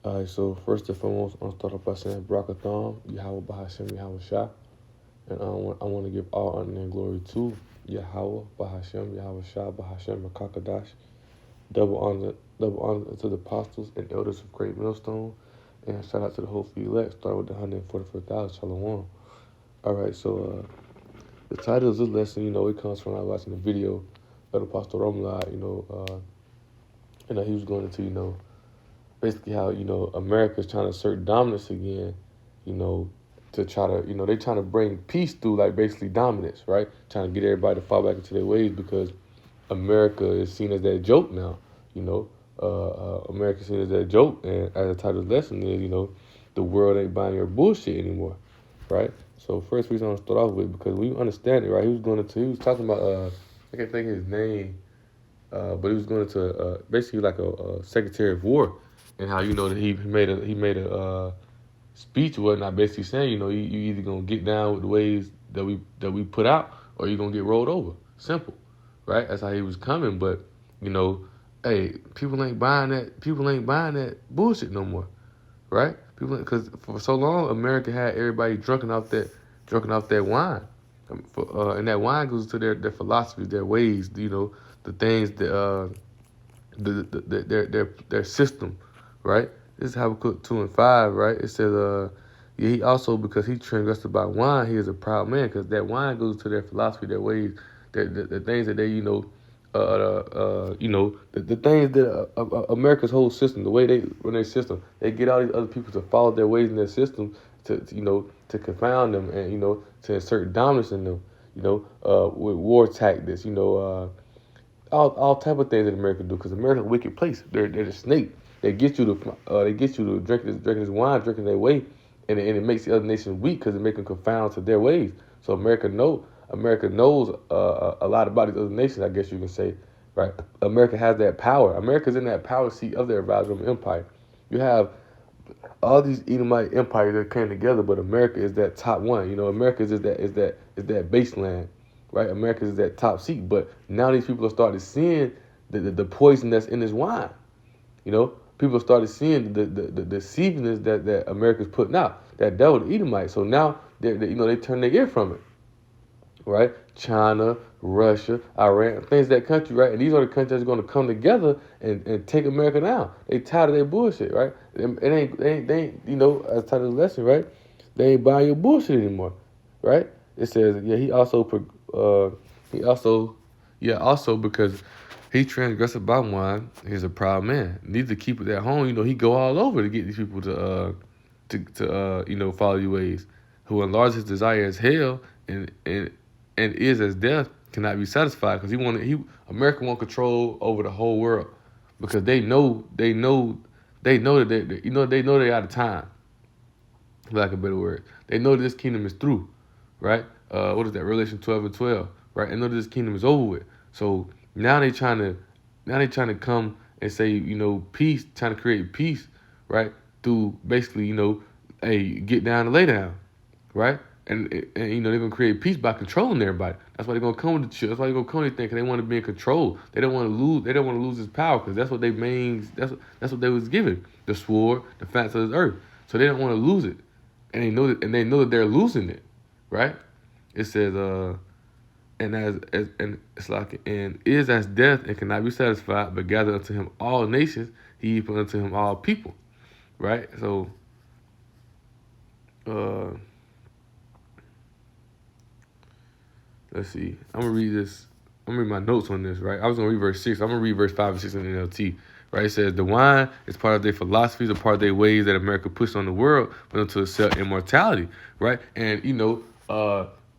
All right, so first and foremost, I'm gonna start off by saying Barakatham, Yahweh Bahashem, Yahweh Shah. And I want to give all honor and glory to Yahweh Bahashem, Yahweh Shah, Bahashem, Makakadash. Double honor to the apostles and elders of Great Millstone. And shout out to the whole few elect, starting with the 144,000, Shalom. All right, so the title of this lesson, it comes from I was watching a video of the Apostle Romulai, and he was going into, basically how, America's trying to assert dominance again, you know, to try to, they trying to bring peace through, like, basically dominance, right? Trying to get everybody to fall back into their ways because America is seen as that joke now, you know. America is seen as that joke, and as the title of the lesson is, the world ain't buying your bullshit anymore, right? So first reason I want to start off with, because when you understand it, right, he was talking about, I can't think of his name, but he was going to basically like a Secretary of War, and how that he made a speech or whatnot, basically saying you either gonna get down with the ways that we put out, or you're gonna get rolled over. Simple, right? That's how he was coming. But hey, people ain't buying that. People ain't buying that bullshit no more, right? People, because for so long America had everybody drunken off that wine, and that wine goes to their philosophies, their ways, the things that their system, right? This is Habakkuk 2:5, right? It says, yeah, he also, because he transgressed about wine, he is a proud man, because that wine goes to their philosophy, their ways, the things that they, the things that America's whole system, the way they run their system, they get all these other people to follow their ways in their system to confound them and, to insert dominance in them, with war tactics, all type of things that America do, because America's a wicked place. They're the snake. They get you to drinking this wine, drinking their way, and it makes the other nations weak because it makes them confound to their ways. So America knows a lot about these other nations, I guess you can say, right? America has that power. America's in that power seat of their Roman Empire. You have all these Edomite empires that came together, but America is that top one. America is that baseline, right? America is that top seat. But now these people are starting seeing the poison that's in this wine. People started seeing the deceivingness that America's putting out. That devil, the Edomite. So now they turn their ear from it, right? China, Russia, Iran, things that country, right? And these are the countries that's going to come together and take America down. They tired of their bullshit, right? They ain't, as tired of the lesson, right? They ain't buying your bullshit anymore, right? It says, yeah, also because he transgressed by wine, he's a proud man. Needs to keep it at home. He go all over to get these people to follow your ways. Who enlarges his desire as hell and is as death, cannot be satisfied, because America want control over the whole world, because they know that they out of time, for lack of a better word. They know that this kingdom is through, right? What is that? Revelation 12:12, right? They know that this kingdom is over with. So now they trying to come and say, peace, trying to create peace, right? Through basically, hey, get down and lay down, right? And they're gonna create peace by controlling everybody. That's why they're gonna come with the chill. That's why they're gonna come with anything, because they want to be in control. They don't want to lose. They don't want to lose his power, because that's what they main. That's what they was given. The sword, the facts of this earth. So they don't want to lose it, and they know that they're losing it, right? It says, and and it's like, and is as death and cannot be satisfied, but gather unto him all nations, he put unto him all people, right? So, let's see. I'm gonna read this. I'm gonna read my notes on this, right? I was gonna read verse 6. I'm gonna read verse 5 and 6 in the NLT. Right? It says, the wine is part of their philosophies, a part of their ways that America pushed on the world, but unto accept immortality, right? And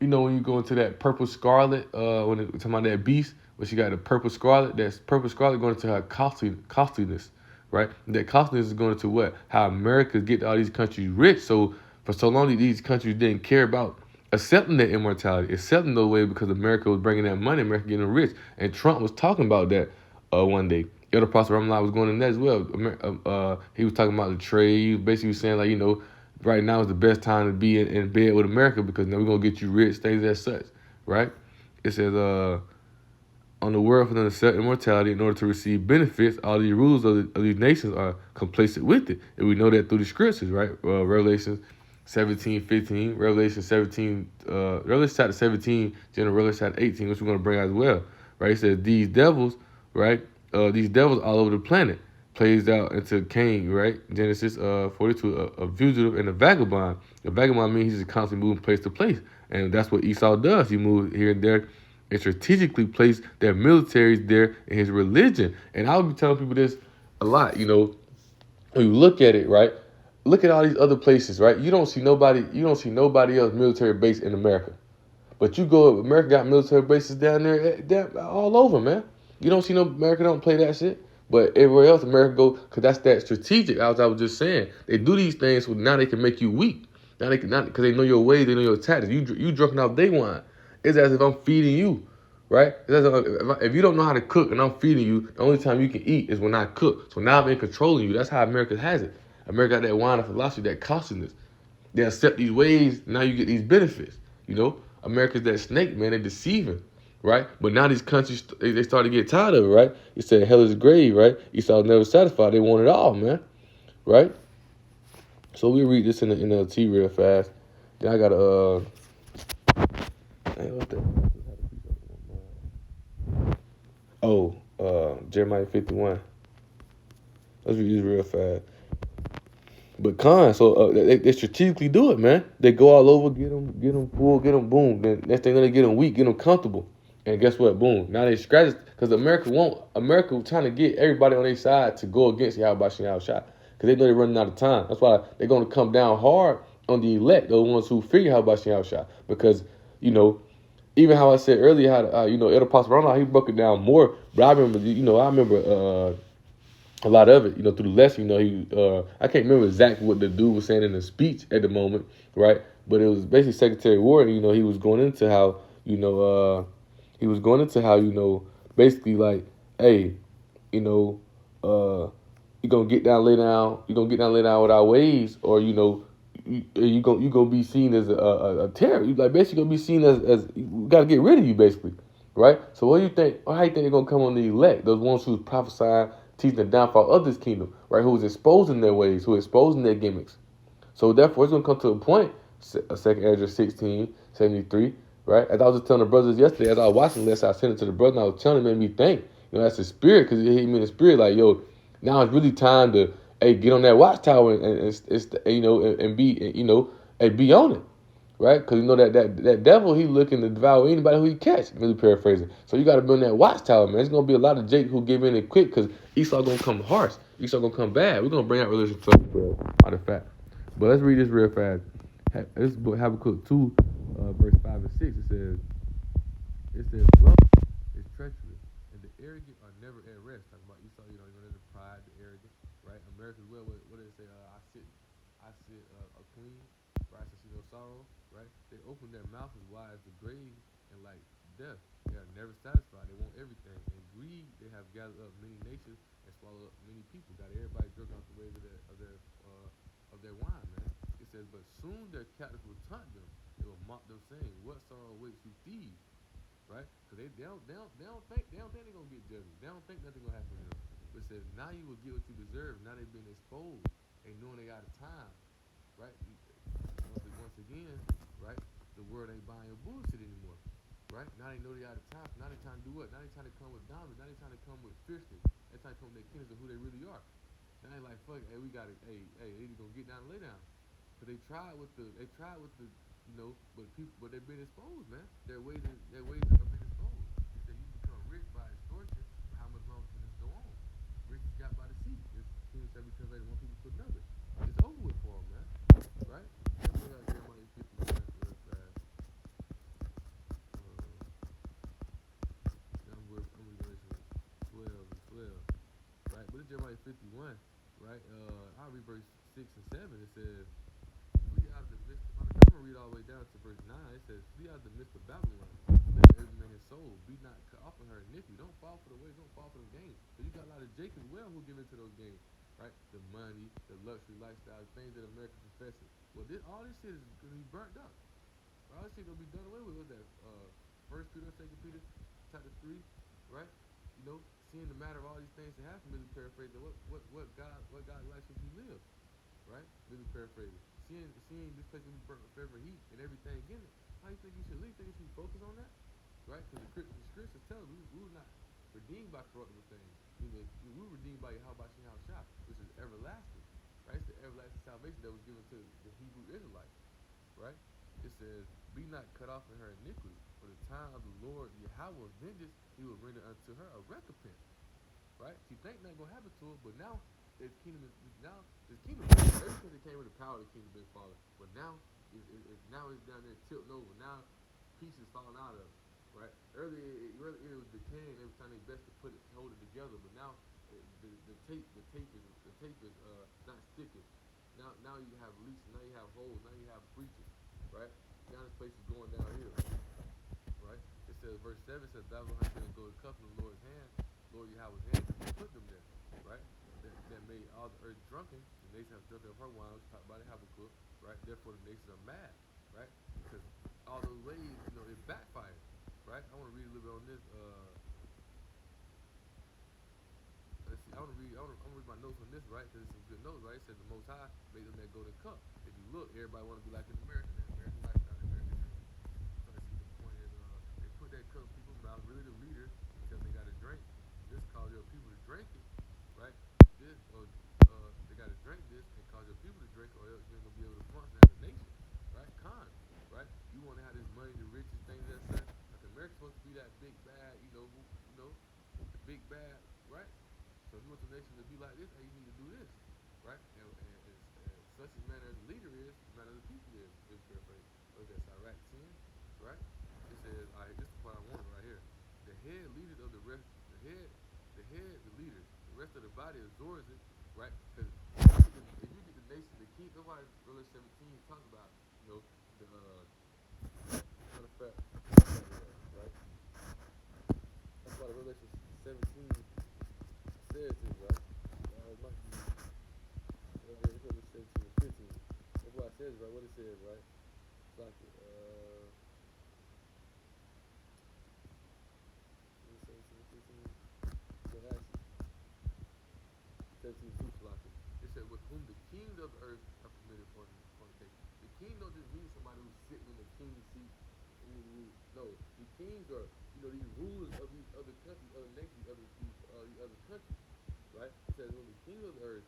when you go into that purple scarlet, when it's talking about that beast, when she got the purple scarlet, that's purple scarlet going into her costliness, right? That costliness is going into what? How America get all these countries rich. So for so long, these countries didn't care about accepting that immortality, accepting the way, because America was bringing that money, America getting rich. And Trump was talking about that one day. Elder Pastor Ramlah was going in that as well. He was talking about the trade. He was basically saying, like, right now is the best time to be in bed with America, because now we're going to get you rich, things as such, right? It says, on the world for them to accept immortality in order to receive benefits. All these rulers of these nations are complacent with it. And we know that through the scriptures, right? Revelation 17:15, Revelation chapter 17, General Revelation chapter 18, which we're going to bring out as well, right? It says these devils, right? These devils all over the planet plays out into Cain, right? Genesis 42, a fugitive and a vagabond. A vagabond means he's constantly moving place to place. And that's what Esau does. He moves here and there and strategically place their militaries there in his religion. And I'll be telling people this a lot, when you look at it, right? Look at all these other places, right? You don't see nobody else military base in America. But you go, America got military bases down there, all over, man. You don't see no America don't play that shit. But everywhere else, America go, because that's that strategic. As I was just saying, they do these things so now they can make you weak. Now they can not because they know your ways, they know your tactics. You drunken off day one. It's as if I'm feeding you, right? It's as if you don't know how to cook and I'm feeding you, the only time you can eat is when I cook. So now I'm in controlling you. That's how America has it. America got that wine of philosophy, that cautiousness. They accept these ways. Now you get these benefits. America's that snake, man. They're deceiving, right? But now these countries, they start to get tired of it, right? You said hell is grave, right? Esau was never satisfied. They want it all, man, right? So we read this in the NLT real fast. Then I got what's that? Jeremiah 51. Let's read this real fast. But so they strategically do it, man. They go all over, get them full, get them boom. Then next thing they get them weak, get them comfortable. And guess what? Boom. Now they scratch it because America trying to get everybody on their side to go against Yahweh Shah. Because they know they're running out of time. That's why they're going to come down hard on the elect, those ones who fear Yahweh Shah. Because, even how I said earlier, how El Pastor he broke it down more. But I remember, a lot of it, through the lesson, I can't remember exactly what the dude was saying in the speech at the moment, right? But it was basically Secretary Warren, he was going into how, basically like, hey, you're gonna get down, lay down, with our ways, or, you gonna be seen as a terror. You like basically gonna be seen as we gotta get rid of you, basically, right? So what do you think? How you think they're gonna come on the elect? Those ones who's prophesying, teaching the downfall of this kingdom, right? Who's exposing their ways, who exposing their gimmicks. So therefore, it's gonna come to a point. 2nd Ezra 16:73, right? As I was just telling the brothers yesterday, as I was watching this, I sent it to the brother, and I was telling him, it made me think. That's the spirit, because it hit me in the spirit, like, yo, now it's really time to, get on that watchtower and be on it, right? Because that devil, he looking to devour anybody who he catch. Really paraphrasing. So you got to be on that watchtower, man. There's gonna be a lot of Jake who give in and quit because Esau gonna come harsh. Esau gonna come bad. We're gonna bring out religion to out of fact. But let's read this real fast. This book Habakkuk 2, verse 5 and 6. It says, wealth is treacherous, and the arrogant are never at rest. Talking about Esau, there's the pride, the arrogant, right? America's well, what did it say? I sit a queen, right? So see no sorrow, right? They open their mouth as wide as the grave, and like death, they are never satisfied. They want everything. And greed, they have gathered up many nations and swallowed up many people. Got everybody drunk off the ways of their wine, man. It says, but soon their captors will taunt them. They will mock them, saying, "What sorrow awaits you, thieves?" Right? Because they don't think they're gonna get judged. They don't think nothing gonna happen to them. But it says, now you will get what you deserve. Now they've been exposed. They knowing they got a time, right? Once again, right? The world ain't buying your bullshit anymore, right? Now they know they got a time. Now they trying to do what? Now they trying to come with dominance. Now they trying to come with fierceness. They trying to come with their kindness of who they really are. Now they like, fuck, hey, we got it. Hey, they just gonna get down and lay down. But they tried with the, but they've been exposed, man. Their ways have been exposed. They said you become rich by extortion. How much longer can this go on? Rich is got by the sea. This kingdom shall be translated one people to another. It's over with for them, man. Right? Jeremiah 51 real fast. I'm reading 12 and 12. Right? But it's Jeremiah 51, right? I'll read verse 6 and 7. It says, flee out of the midst of, I'm going to read all the way down to verse 9. It says, flee out of the midst of Babylon. Let every man his soul. Be not cut off in her iniquity. Don't fall for the ways. Don't fall for the games. Because you got a lot of Jake as well who give into those games. Right? The money, the luxury lifestyle, things that America professes. Well, all this shit is going to be burnt up. All this shit going to be done away with. What's that? 1 Peter, 2 Peter, chapter 3. right? Seeing the matter of all these things that happen, really paraphrasing what God likes if you live, right? Really paraphrasing. Seeing this place to be burnt with forever heat and everything in it. How you think you should live? You think you should focus on that, right? Because the scriptures tell us we were not redeemed by corruptible things. We were redeemed by Yahweh Shah, which is everlasting, right? It's the everlasting salvation that was given to the Hebrew Israelites, right? It says, "Be not cut off in her iniquity, for the time of the Lord Yahweh vengeance, He will render unto her a recompense." Right? She think nothing gonna happen to her, but now this kingdom ever since it came into power, the kingdom been falling. But now now it's down there tilting over. Now pieces falling out of it. Right? Earlier it was decaying every time they best to hold it together, but now the tape is not sticking. Now you have leaks, now you have holes, now you have breaches, right? Now this place is going downhill, right? It says, verse 7 says, Babylon has been a golden cup in the Lord's hand, Lord Yahweh's hand, He put them there, right? That made all the earth drunken. The nations have drunk of her wine, which talked about it, Habakkuk, right? Therefore the nations are mad, right? Because all those ways, it backfired, right? I want to read a little bit on this. Let's see. I'm gonna read my notes on this, right? Because it's some good notes, right? It says the Most High made them that golden cup. If you look, everybody want to be like an American, that American lifestyle, American dream. So I see the point is, they put that cup in people's mouth, really the leaders, tell them they got to drink. This cause your people to drink it, right? This, they got to drink this and cause your people to drink, or else you ain't gonna be able to function as a nation, right? Right? You want to have this money, the richest things that stuff. Like America's supposed to be that big bad, the big bad, right? So if you want the nation to be like this, hey, you need to do this, right? And such as manner as the leader is, manner the people is. This paraphrase. Look at SIGH&CRY 10, right? It says, all right, this is the part I wanted right here. The head leaders of the rest, the leaders, the rest of the body absorbs it, right? Because if you get the nation, the king, that's why Revelation 17 talks about, the matter of fact, right? That's why the Revelation 17 says this, right? It might be, it's over 17 and 15. That's why it says, right? What it says, right? It's like, 17 and 15. So actually, 17 2 Colossians. It said, with whom the kings of the earth are permitted fornication. The king don't just mean somebody who's sitting in the king's seat. No, the kings are, these rulers of these other countries, other nations, these other countries, right? It says, when the king of the earth,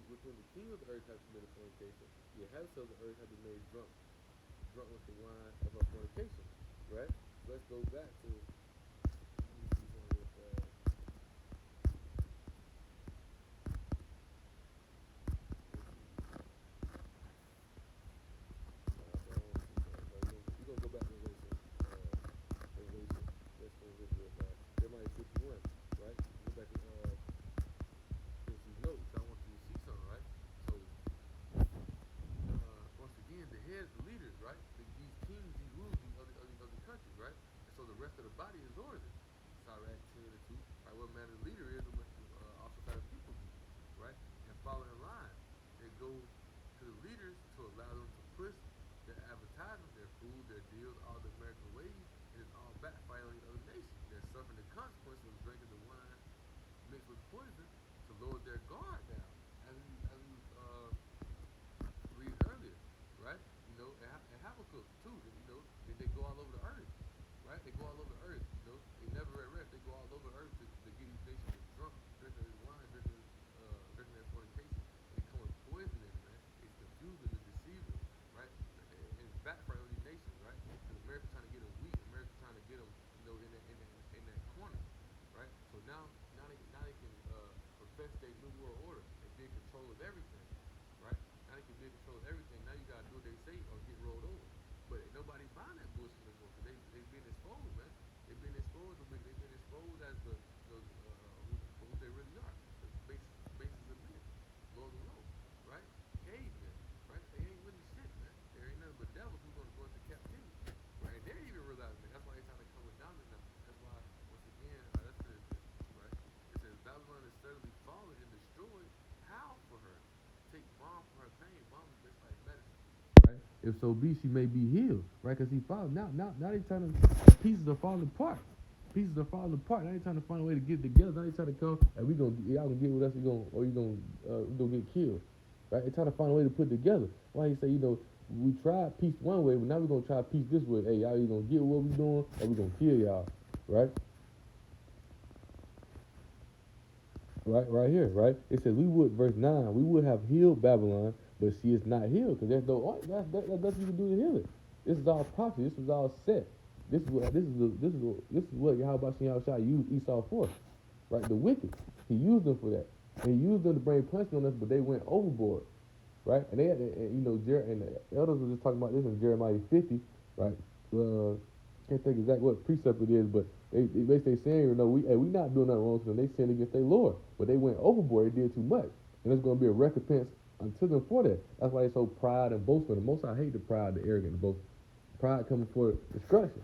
with whom the king of the earth has committed fornication, the inhabitants of the earth have been made drunk with the wine of her fornication, right? So let's go back to, let me see something real fast. We're gonna go back to Revelation. Let's go this real fast. Jeremiah 51, right? Go back to these notes. I want you to see something, right? So once again, the heads, the leaders, right? These kings, these rulers, these other countries, right? And so the rest of the body absorbs it. SIGH&CRY 10 and 2, right? What manner the leader is, also how the people be, right? And follow in line. They go to the leaders to allow them to push their advertisement, their food, their deals, all the American ways, and it's all backfiring on the other nations. They're suffering the consequences of drinking the wine mixed with poison to lower their guard down, as we read earlier, right? And Habakkuk too. They go all over the earth, right? They go all over the earth. They never at rest. They go all over the earth to get these nations drunk, drinking this wine, drinking that fornication, and they come with poison in it, man. It's confusing and deceiving, right? And it's backfire on these nations, right? Because America's trying to get them weak. America's trying to get them, in that corner, right? So now they can profess their new world order and be in control of everything, right? Now they can be in control of everything. Now you gotta do what they say or get rolled over. But ain't nobody buying that bullshit anymore because they've been exposed, man. They've been exposed. They've been exposed as who they really are. The basis of men, Lord alone, right? Cavemen, right? They ain't really shit, man. There ain't nothing but devils who's gonna go into captivity, right? And they're even realizing that. That's why they're trying to come down to them. That's why, once again, let's finish this, right? It says Babylon is suddenly fallen and destroyed. How for her? Take balm for her pain. Balm is just like medicine, right? If so be, she may be healed, right? Because he fallen. Now they turning, pieces are falling apart, Pieces are falling apart. Now they trying to find a way to get together. Now they trying to come and y'all gonna get with us. We gonna get killed, right? They trying to find a way to put together. Why he say we tried peace one way, but now we gonna try peace this way. Hey, y'all either gonna get what we doing or we gonna kill y'all, right? Right here, right? It says we would, verse 9, we would have healed Babylon, but she is not healed because there's no that's nothing you can do to heal it. This is all prophecy. This was all set. This is what Yahweh Shah used Esau for, right? The wicked. He used them for that. And he used them to bring punishment on us, but they went overboard, right? And they had, and the elders were just talking about this in Jeremiah 50, right? Can't think exactly what precept it is, but they basically saying, we not doing nothing wrong to them. They sinned against their Lord, but they went overboard. They did too much, and there's going to be a recompense unto them for that. That's why they so proud and boastful. The most I hate the proud, the arrogant, the boastful. Pride coming for destruction,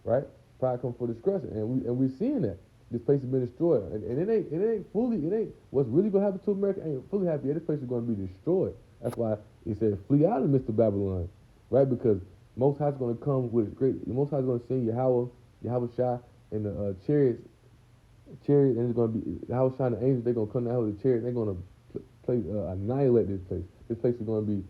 right? Pride coming for destruction, and we're seeing that. This place has been destroyed, and it ain't fully. It ain't what's really going to happen to America. Ain't fully happy. This place is going to be destroyed. That's why he said, flee out of the midst of Babylon, right? Because Most High's going to come with great. The Most High's going to send Yahweh Shah, and the chariots, and it's going to be Yahweh Shah and the angels. They're going to come down with the chariots. They're going to annihilate this place. This place is going to be.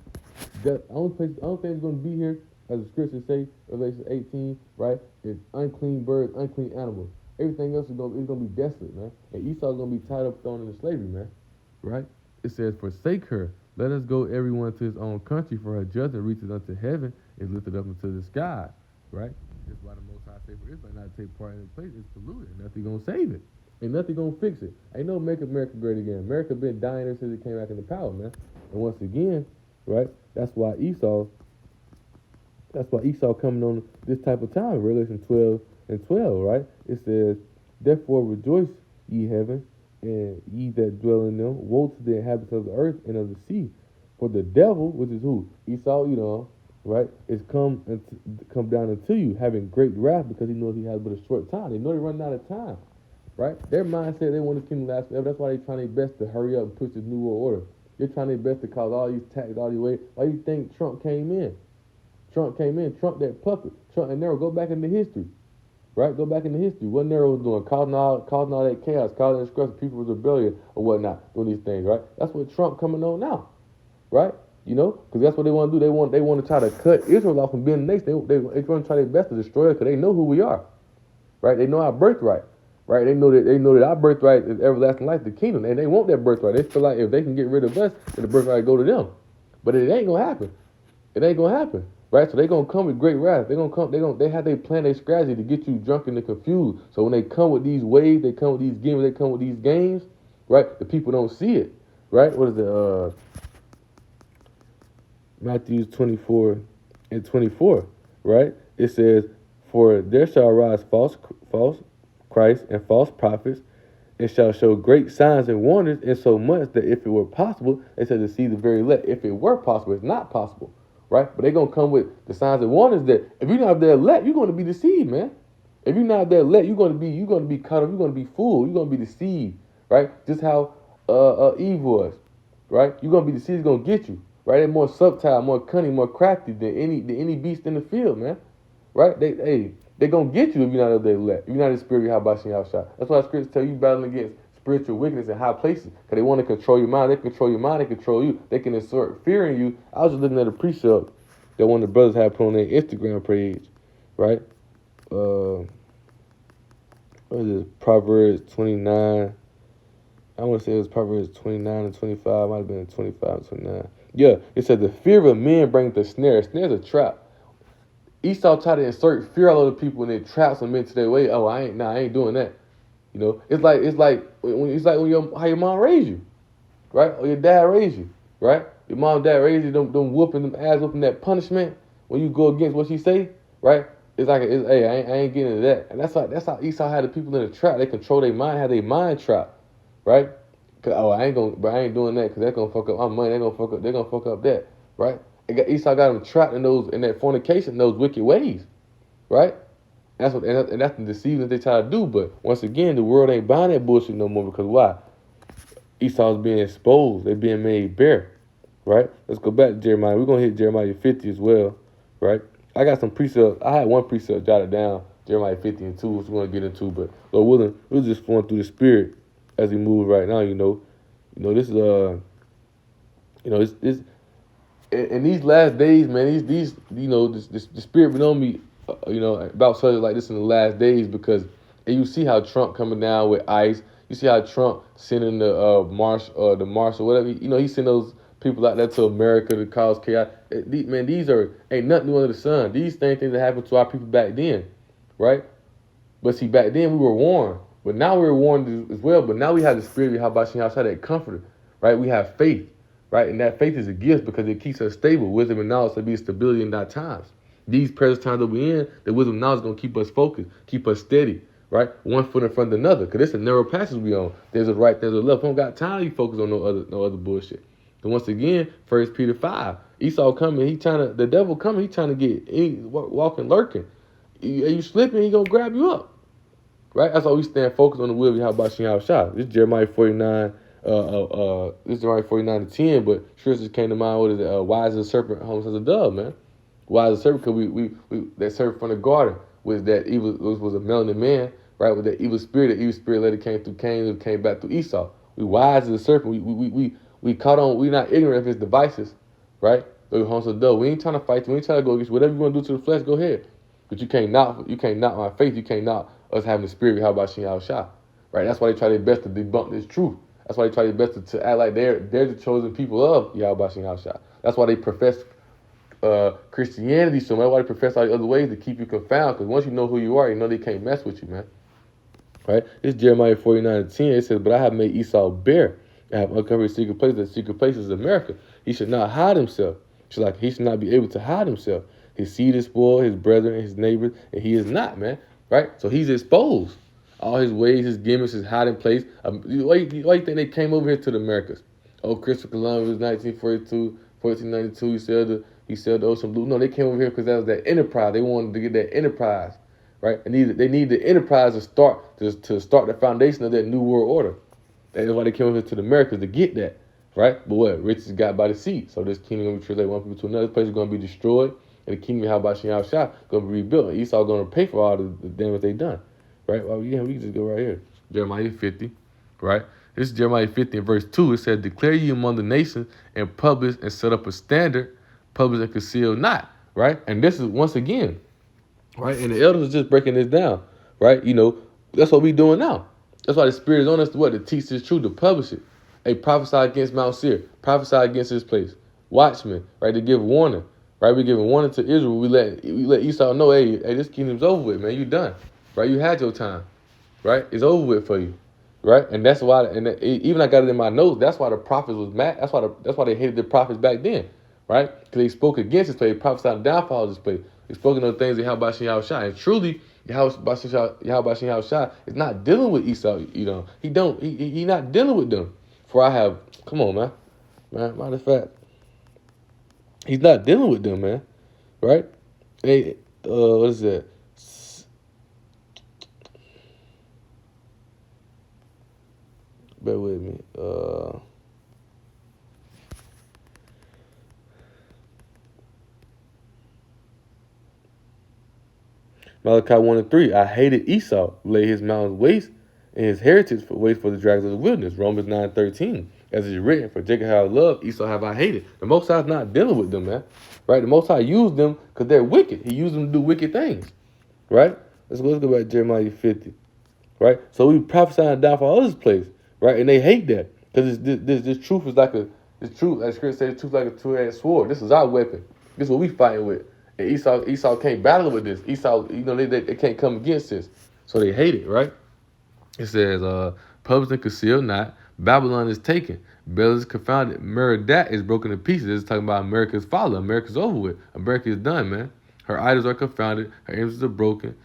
The only thing that's going to be here, as the scriptures say, Revelation 18, right, is unclean birds, unclean animals. Everything else is going to be desolate, man. And Esau's going to be tied up, thrown into slavery, man. Right? It says, forsake her. Let us go everyone to his own country, for her judgment reaches unto heaven, is lifted up into the sky. Right? That's why the Most High say for Israel not to take part in the place. It's polluted. Nothing going to save it. Ain't nothing going to fix it. Ain't no make America great again. America been dying ever since it came back into power, man. And once again, right, that's why Esau coming on this type of time, Revelation 12 and 12, right? It says, therefore rejoice, ye heavens, and ye that dwell in them. Woe to the inhabitants of the earth and of the sea. For the devil, which is who? Esau, right, is come down unto you, having great wrath, because he knows he has but a short time. They know they're running out of time, right? Their mindset, they want this kingdom to last forever. That's why they're trying their best to hurry up and push this new world order. They're trying their best to cause all these taxes, all these ways. Why do you think Trump came in? Trump that puppet. Trump and Nero, go back into history, right? Go back into history. What Nero was doing, causing all that chaos, causing discretion, people was rebellion or whatnot, doing these things, right? That's what Trump coming on now, right? Because that's what they want to do. They want to try to cut Israel off from being a nation. They're going to try their best to destroy it because they know who we are, right? They know our birthright, right? They know that our birthright is everlasting life, the kingdom, and they want that birthright. They feel like if they can get rid of us, then the birthright go to them, but it ain't gonna happen. It ain't gonna happen. Right, so they're gonna come with great wrath. They have their plan, their strategy to get you drunk and confused. So when they come with these waves, they come with these games, they come with these games, right? The people don't see it, right? What is it? Matthew 24 and 24, right? It says, for there shall arise false Christ and false prophets, and shall show great signs and wonders, insomuch that if it were possible, they said to see the very elect. If it were possible, it's not possible. Right? But they're going to come with the signs and wonders that if you're not there elect, you're going to be deceived, man. If you're not there elect, you're going to be caught up, you're going to be fooled, you're going to be deceived, right? Just how Eve was, right? You're going to be deceived, it's going to get you, right? They're more subtle, more cunning, more crafty than any beast in the field, man. Right? They're going to get you if you're not there elect. If you're not in the spirit of Yahweh. That's why the scriptures tell you battling against spiritual wickedness in high places, because they want to control your mind. They control your mind. They control you. They can insert fear in you. I was just looking at a precept that one of the brothers had put on their Instagram page, right? What is it? Proverbs 29. I want to say it was Proverbs 29 and 25. Might have been 25 and 29. Yeah, it said the fear of men brings the snare. Snare's a trap. Esau tried to insert fear all over people and it traps them into their way. Oh, I ain't doing that. It's like how your mom raised you, right? Or your dad raised you, right? Your mom and dad raised you, them whooping, them ass whooping, that punishment when you go against what she say, right? Hey, I ain't getting into that. And that's how Esau had the people in the trap. They control their mind, had their mind trapped, right? I ain't doing that because that's gonna fuck up my money. They're gonna fuck up that, right? Esau got them trapped in that fornication, those wicked ways, right? That's the deceiving they try to do. But once again, the world ain't buying that bullshit no more because why? Esau's being exposed. They're being made bare, right? Let's go back to Jeremiah. We're going to hit Jeremiah 50 as well, right? I got some precepts. I had one precept jotted down Jeremiah 50 and 2, which we're going to get into. But Lord willing, we're just going through the spirit as we move right now, this is, it's in these last days, man, these the spirit been on me, about subjects like this in the last days because and you see how Trump coming down with ICE. You see how Trump sending the marsh or whatever. He sent those people out there to America to cause chaos. These ain't nothing new under the sun. These things that happened to our people back then, right? But see, back then we were warned, but now we're warned as well. But now we have the spirit of Habashin outside that comforter, right? We have faith, right? And that faith is a gift because it keeps us stable. Wisdom and knowledge to be stability in our times. These present times that we're in, the wisdom and knowledge is going to keep us focused, keep us steady, right? One foot in front of another. Because it's a narrow passage we on. There's a right, there's a left. We don't got time to focus on no other bullshit. And once again, 1 Peter 5, Esau coming, the devil coming, he trying to get walking, lurking. You slipping, he going to grab you up. Right? That's why we stand focused on the will of Yahweh. This is Jeremiah 49, this is Jeremiah 49 to 10, but sure just came to mind, what is it? Wise as a serpent, harmless as a dove, man. Wise as a serpent, because we that serpent from the garden was that evil, was a melanin man, right? With that evil spirit later came through Cain and came back through Esau. We wise as a serpent. We caught on, we not ignorant of his devices, right? So we harmless as a dove. We ain't trying to fight, we ain't trying to go against whatever you want to do to the flesh, go ahead. But you can't knock my faith, you can't knock us having the spirit of Yahweh, right? That's why they try their best to debunk this truth. That's why they try their best to act like they're the chosen people of Yahweh. That's why they profess Christianity so much. That's why they profess all the other ways to keep you confounded. Because once you know who you are, you know they can't mess with you, man. Right? This is Jeremiah 49 to 10. It says, "But I have made Esau bare. I have uncovered his secret place. The secret place is America. He should not hide himself. He should not be able to hide himself. His seed is spoiled, his brethren and his neighbors, and he is not, man." Right? So he's exposed. All his ways, his gimmicks, his hiding place. Why you think they came over here to the Americas? Oh, Christopher Columbus, 1942, 1492, he sailed the ocean blue. No, they came over here because that was that enterprise. They wanted to get that enterprise, right? And they need the enterprise to start the foundation of that new world order. That's why they came over here to the Americas to get that, right? But what? Riches got by the sea. So this kingdom going to be translated one people to another place is going to be destroyed. And the kingdom of Habashin going to be rebuilt. And Esau going to pay for all the damage they done. Right? Well, yeah, we can just go right here. Jeremiah 50. Right? This is Jeremiah 50 and verse 2. It said, "Declare ye among the nations and publish and set up a standard, publish and conceal not." Right? And this is once again, right? And the elders are just breaking this down. Right? That's what we doing now. That's why the Spirit is on us to teach this truth, to publish it. Hey, prophesy against Mount Seir. Prophesy against this place. Watchmen, right? To give warning. Right, we giving warning to Israel. We let Esau know, hey, this kingdom's over with, man. You done, right? You had your time, right? It's over with for you, right? And that's why. Even I got it in my notes. That's why the prophets was mad. That's why they hated the prophets back then, right? Because they spoke against this place, prophesied the downfall of this place. They spoke of things that Yahweh Shai. And truly, Yahweh Shai is not dealing with Esau. He not dealing with them. For I have, come on, man. Matter of fact. He's not dealing with them, man. Right? Hey, what is that? Bear with me. Malachi 1 and 3. "I hated Esau, lay his mountains waste, and his heritage waste for the dragons of the wilderness." Romans 9:13. "As it is written, for Jacob have I loved, Esau have I hated." The Most High is not dealing with them, man. Right? The Most High used them because they're wicked. He used them to do wicked things. Right? Let's go back to Jeremiah 50. Right? So we prophesying down for all this place. Right? And they hate that. Because this truth is this truth, as Scripture says, truth like a two-edged sword. This is our weapon. This is what we fighting with. And Esau can't battle with this. Esau, they can't come against this. So they hate it, right? It says, "Publish and conceal not. Babylon is taken. Bel is confounded. Meridat is broken to pieces." This is talking about America's fall. America's over with. America is done, man. Her idols are confounded. Her images are broken.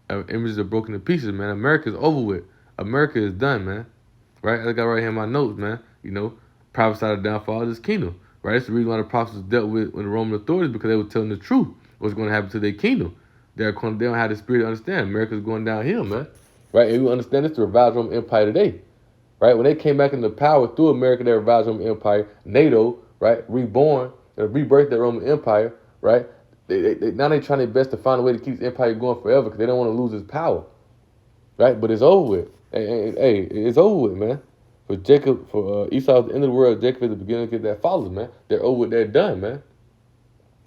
Images are broken to pieces, man. America is over with. America is done, man. Right? I got right here in my notes, man. Prophesy the downfall of this kingdom. Right? That's the reason why the prophets dealt with the Roman authorities, because they were telling the truth. What's going to happen to their kingdom? They don't have the spirit to understand. America's going downhill, man. Right? And we understand this to revive the Roman Empire today. Right? When they came back into power through America, they revived the Roman Empire. NATO, right? Reborn, rebirthed the Roman Empire, right? Now they trying their best to find a way to keep his empire going forever because they don't want to lose his power, right? But it's over with. Hey, it's over with, man. For Esau at the end of the world, Jacob at the beginning of that follows, man. They're over with. They're done, man.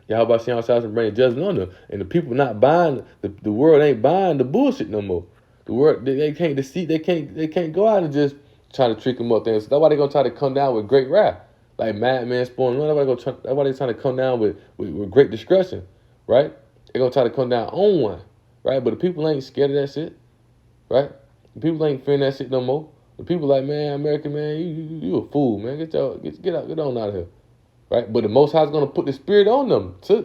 Y'all about seeing ourselves and bringing judgment on them, and the people not buying the world ain't buying the bullshit no more. The world they can't deceive. They can't go out and just try to trick them up there. So that's why they gonna try to come down with great wrath, like madman spoiling. That's why they trying to come down with great discretion, right? They gonna try to come down on one, right? But the people ain't scared of that shit, right? The people ain't fearing that shit no more. The people like, man, America, man, you a fool, man. Get on out of here, right? But the Most High is gonna put the spirit on them to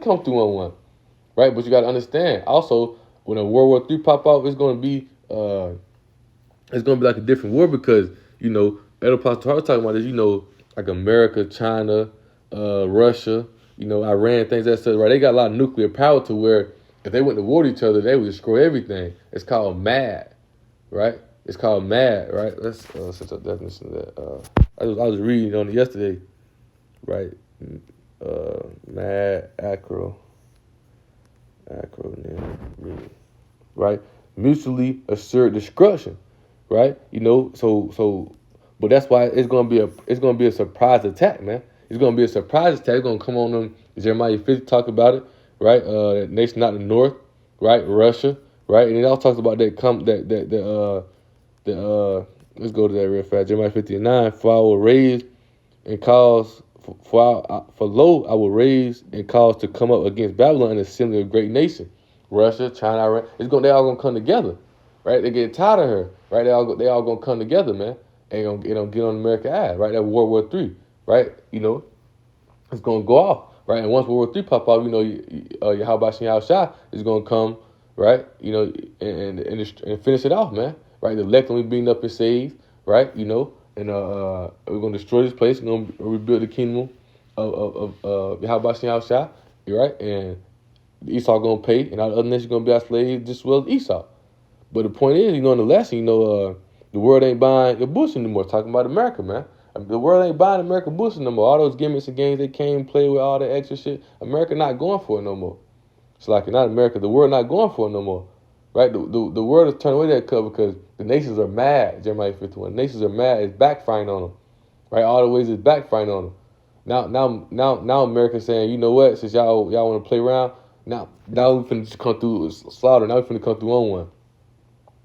come through on one, right? But you gotta understand also when a World War III pop out, it's gonna be like a different war because Elder Pastor Hart talking about this, like America, China, Russia, Iran, things that stuff, right? They got a lot of nuclear power to where if they went to war with each other, they would destroy everything. It's called MAD, right? It's called MAD, right? Let's set up definition of that. I was reading on it yesterday, right? MAD acronym, right? Mutually assured destruction, right? But that's why it's gonna be a surprise attack, man. It's gonna be a surprise attack. It's gonna come on them. Jeremiah 50 talk about it, right? Nation not the north, right? Russia, right? And it also talks about let's go to that real fast. Jeremiah 59. For I will raise and cause for lo I will raise and cause to come up against Babylon an assembly of great nation. Russia, China, Iran. They all gonna come together, right? They get tired of her, right? They all gonna come together, man. They gonna get on America's ass, right? That World War III, right? It's gonna go off, right? And once World War III pop off, Yahweh Shai is gonna come, right? And finish it off, man. Right? The elect gonna be beaten up and saved, right? And we're gonna destroy this place. We're gonna rebuild the kingdom of Yahweh Shai, right? And Esau gonna pay, and all the other nations gonna be our slaves just as well as Esau. But the point is, in the lesson, the world ain't buying the bullshit anymore. Talking about America, man. The world ain't buying America bullshit no more. All those gimmicks and games they came play with, all that extra shit, America not going for it no more. It's like not America, the world not going for it no more, right? The world is turning away that cover because the nations are mad. Jeremiah 51. The nations are mad. It's backfiring on them, right? All the ways it's backfiring on them. Now America's saying, you know what? Since y'all want to play around, now we finna come through slaughter. Now we finna come through on one,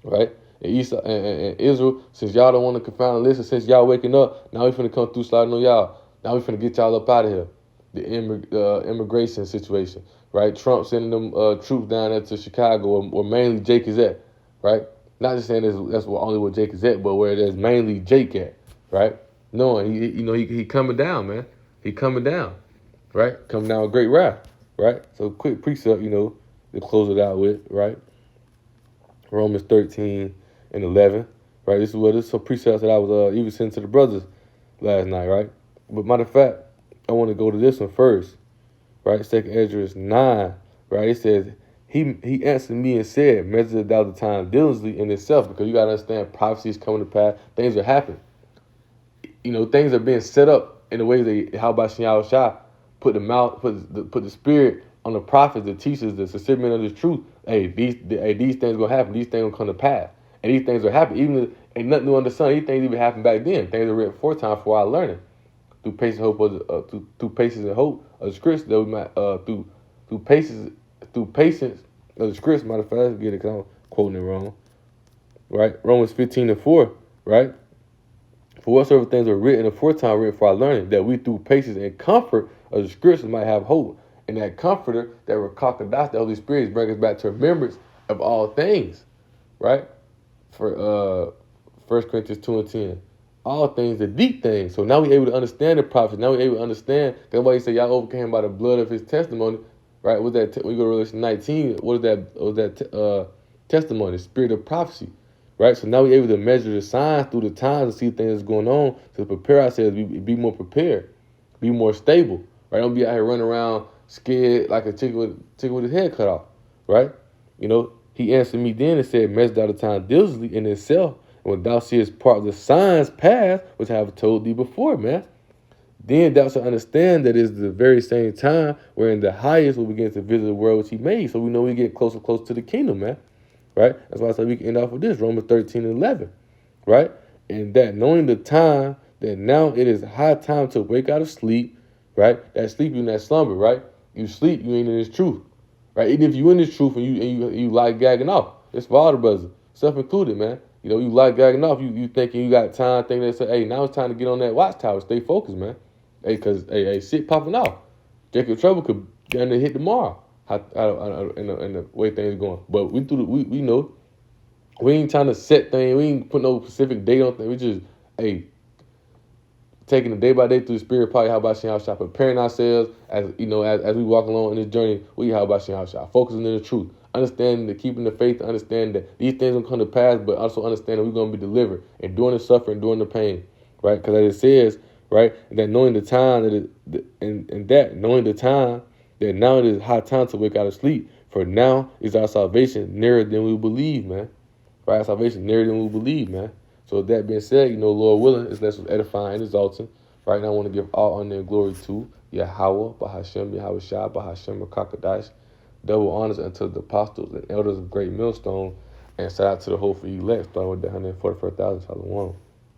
right? And Israel, since y'all don't want to confound the list, since y'all waking up, now we finna come through sliding on y'all. Now we finna get y'all up out of here. The immigration situation, right? Trump sending them troops down there to Chicago, or mainly Jake is at, right? Not just saying that's only where Jake is at, but where there's mainly Jake at, right? Knowing he coming down, man. He coming down, right? Coming down with great wrath, right? So quick precept, to close it out with, right? Romans 13:11, right? This is some precepts that I was even sending to the brothers last night, right? But matter of fact, I want to go to this one first, right? 2nd Ezra 9, right? It says, he answered me and said, measure the time diligently in itself, because you got to understand prophecies coming to pass, things are happening. Things are being set up in the ways that how about Shai put the spirit on the prophets, the teachers, the sincere of the truth. Hey, these things gonna happen. These things gonna come to pass, and these things are happening. Even if ain't nothing new under the sun. These things even happened back then. Things are written 4 times for our learning, through patience, through patience and hope of the scripts that we might through patience of the scripts. Matter of fact, let's get it because I'm quoting it wrong. Right, Romans 15:4. Right. For whatsoever things are written aforetime, written for our learning, that we through patience and comfort of the scriptures might have hope. And that comforter, that Rakakadas, the Holy Spirit, brings us back to remembrance of all things, right? For 1 Corinthians 2:10, all things, the deep things. So now we're able to understand the prophets. Now we're able to understand. That's why he said y'all overcame by the blood of his testimony, right? When we go to Revelation 19, what is that? What was that testimony? Spirit of prophecy. Right, so now we're able to measure the signs through the times and see things that's going on to prepare ourselves, be more prepared, be more stable. Right, don't be out here running around scared like a chicken with his head cut off. Right, he answered me then and said, measure the time diligently in itself, and when thou seest part of the signs past, which I have told thee before, man. Then thou shalt understand that it's the very same time wherein the highest will begin to visit the world which he made. So we know we get closer and closer to the kingdom, man. Right? That's why I said we can end off with this, Romans 13 and 11. Right? And that knowing the time, that now it is high time to wake out of sleep, right? That sleep, you in that slumber, right? You sleep, you ain't in this truth. Right? Even if you in this truth and you like gagging off. It's for all the brothers, self included, man. You know, you like gagging off, you thinking you got time, thinking they say, hey, now it's time to get on that watchtower, stay focused, man. Hey, cause hey, shit popping off. Jacob Trouble could down there hit tomorrow. In the way things going. But we know we ain't trying to set things, we ain't put no specific date on things. We just, hey, taking it day by day through the spirit, probably how about Shah, preparing ourselves as you know, as we walk along in this journey, we how about Shah, focusing in the truth, understanding that keeping the faith, understanding that these things will come to pass, but also understanding we're gonna be delivered, enduring the suffering, enduring the pain, right? Because as it says, right, that knowing the time knowing the time that now it is high time to wake out of sleep, for now is our salvation nearer than we believe, man. Right, our salvation nearer than we believe, man. So with that being said, you know, Lord willing, it's less edifying and exalting. Right now I want to give all honor and glory to Yahweh, Bahashem, Yahweh Shah, Bahashem, Rakakadash. Double honors unto the apostles and elders of Great Millstone. And shout out to the whole for elect, starting with the 144,000. Shalom.